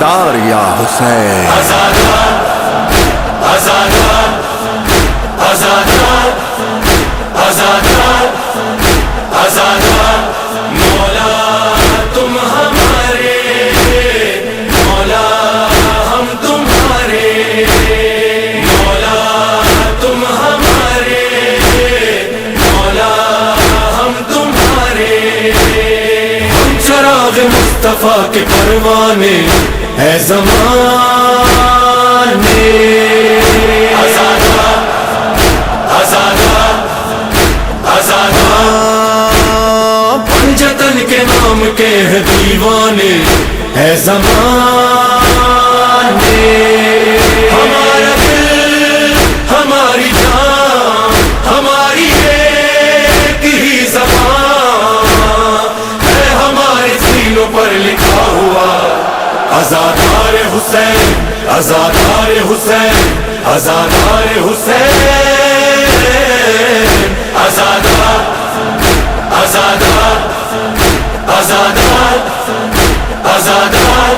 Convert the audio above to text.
دار یا حسین آزادار آزادار آزادار آزادار آزادار مولا تم ہمارے مولا ہم تمہارے مولا تم ہمارے مولا ہم تمہارے ہم چراغ مصطفیٰ کے پروانے ہے زمانے آزادار آزادار آزادار پنجتن کے نام کے ہے دیوانے ہے زمانے ہمارا دل ہماری جان ہماری ایک ہی زبان ہے ہمارے سینوں پر لکھا ہوا آزادار حسین آزادار حسین آزادار حسین آزادار آزادار آزادار آزادار